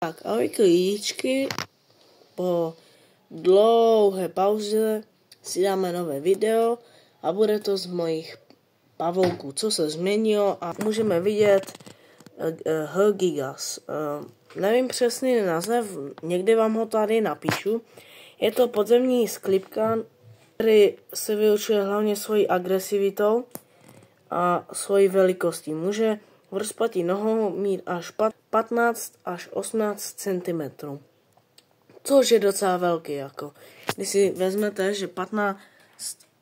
Tak ahoj lidičky, po dlouhé pauze si dáme nové video a bude to z mojich pavouků, co se změnilo a můžeme vidět H-Gigas. Nevím přesný název, někdy vám ho tady napíšu. Je to podzemní sklipkan, který se vyučuje hlavně svojí agresivitou a svojí velikostí. Může v rozpatí nohou mít až 15 až 18 cm. Což je docela velký, jako. Když si vezmete, že 15,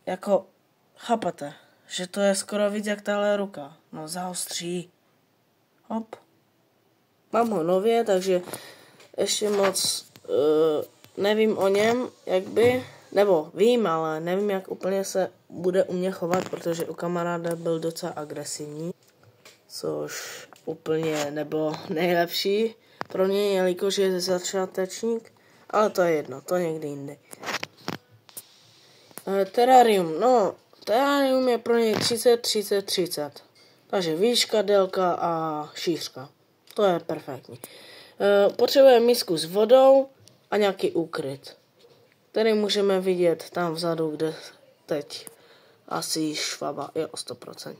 jako, chápete, že to je skoro víc jak tahle ruka. No zaostří. Hop. Mám ho nově, takže ještě moc nevím o něm, jak by, nebo vím, ale nevím, jak úplně se bude u mě chovat, protože u kamaráda byl docela agresivní. Což úplně nebylo nejlepší pro mě, jelikož je začátečník, ale to je jedno, to někdy jindy. Terrarium, no, terrarium je pro něj 30-30-30, takže výška, délka a šířka, to je perfektní. Potřebuje misku s vodou a nějaký úkryt, který můžeme vidět tam vzadu, kde teď asi švaba je o 100%.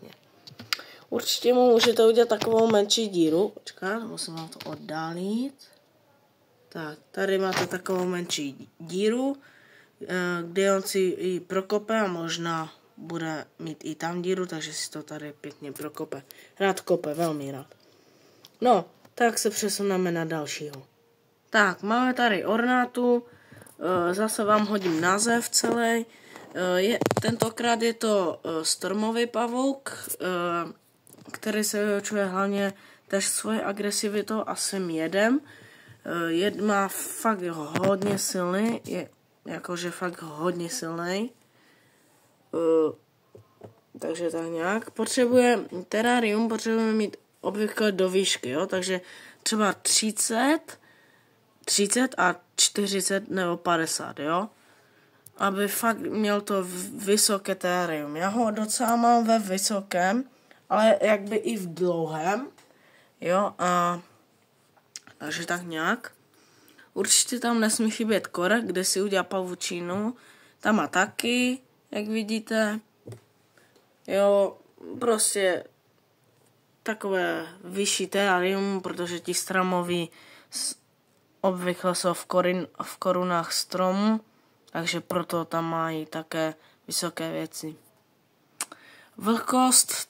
Určitě mu můžete udělat takovou menší díru. Počkat, musím vám to oddálit. Tak, tady máte takovou menší díru, kde on si ji prokope a možná bude mít i tam díru, takže si to tady pěkně prokope. Rád kope, velmi rád. No, tak se přesuneme na dalšího. Tak, máme tady ornátu. Zase vám hodím název celý. Tentokrát je to stormový pavouk, který se vyučuje hlavně tež svoje agresivitou a svým jedem. Jed má fakt hodně silný, je jakože fakt hodně silný. Takže tak nějak. Terrarium potřebujeme mít obvykle do výšky, jo? Takže třeba 30 a 40 nebo 50, jo? Aby fakt měl to vysoké terrarium. Já ho docela mám ve vysokém, ale jakby i v dlouhém, jo, a takže tak nějak. Určitě tam nesmí chybět korek, kde si udělá pavučinu, tam má taky, jak vidíte, jo, prostě takové vyšší terrarium, protože ti stromoví obvykle jsou v korunách stromů, takže proto tam mají také vysoké věci. Vlhkost,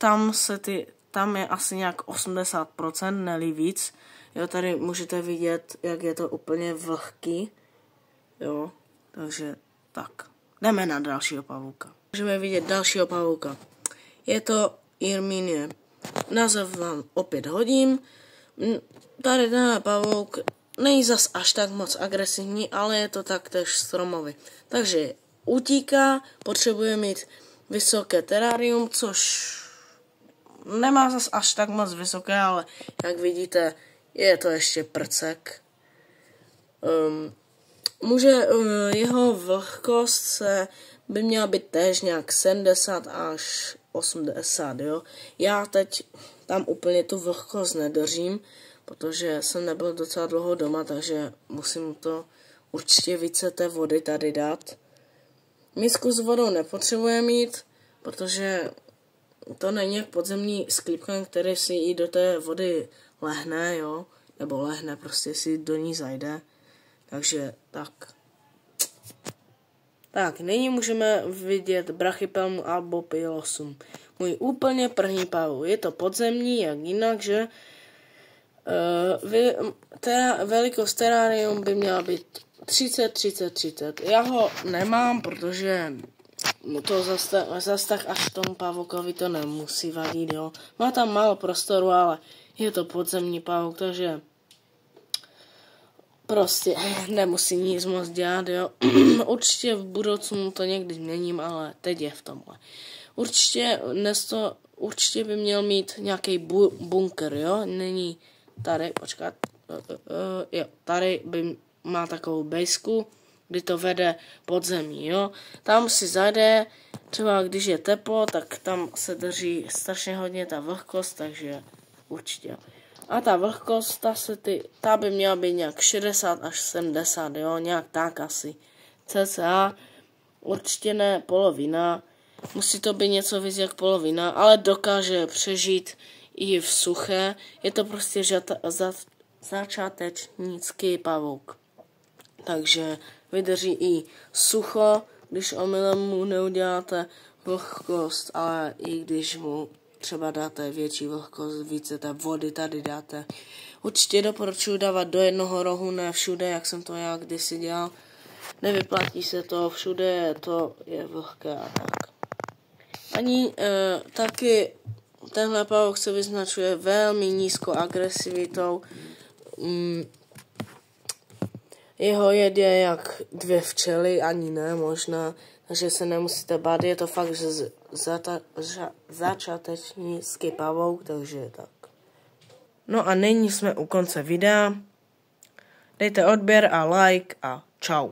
tam je asi nějak 80%, ne-li víc. Jo, tady můžete vidět, jak je to úplně vlhký. Jo, takže tak. Jdeme na dalšího pavouka. Můžeme vidět dalšího pavouka. Je to Irminie. Název vám opět hodím. Tady ten pavouk není zas až tak moc agresivní, ale je to taktéž stromový. Takže utíká, potřebuje mít vysoké terrarium, což nemá zas až tak moc vysoké, ale jak vidíte, je to ještě prcek. Jeho vlhkost by měla být též nějak 70 až 80, jo. Já teď tam úplně tu vlhkost nedržím, protože jsem nebyl docela dlouho doma, takže musím to určitě více té vody tady dát. Misku s vodou nepotřebuje mít, protože to není jak podzemní sklipkan, který si i do té vody lehne, jo, nebo lehne, prostě si do ní zajde. Takže tak. Tak, nyní můžeme vidět Brachypelmu albopilosum. Můj úplně první pavouk. Je to podzemní, jak jinak, že velikost terrarium by měla být 30-30-30. Já ho nemám, protože mu to zas tak až tomu pavoukovi to nemusí vadit, jo. Má tam málo prostoru, ale je to podzemní pavouk, takže prostě nemusí nic moc dělat, jo. Určitě v budoucnu to někdy změním, ale teď je v tomhle. Určitě by měl mít nějaký bunker, jo. Není tady, počkat, jo, tady má takovou bejsku, kdy to vede pod zemí, jo. Tam si zajde, třeba když je teplo, tak tam se drží strašně hodně ta vlhkost, takže určitě. A ta vlhkost, ta by měla být nějak 60 až 70, jo, nějak tak asi. cca, určitě ne polovina. Musí to být něco víc jak polovina, ale dokáže přežít i v suché. Je to prostě začátečnický pavouk. Takže vydrží i sucho, když omylem mu neuděláte vlhkost, ale i když mu třeba dáte větší vlhkost, více té vody tady dáte. Určitě doporučuji dávat do jednoho rohu, ne všude, jak jsem to já kdysi dělal. Nevyplatí se to, všude to je vlhké a tak. Ani taky tenhle pavouk se vyznačuje velmi nízkou agresivitou. Jeho jed je jak 2 včely, ani ne možná, takže se nemusíte bát, je to fakt, že začátečnický pavouk, takže tak. No a nyní jsme u konce videa. Dejte odběr a like a čau.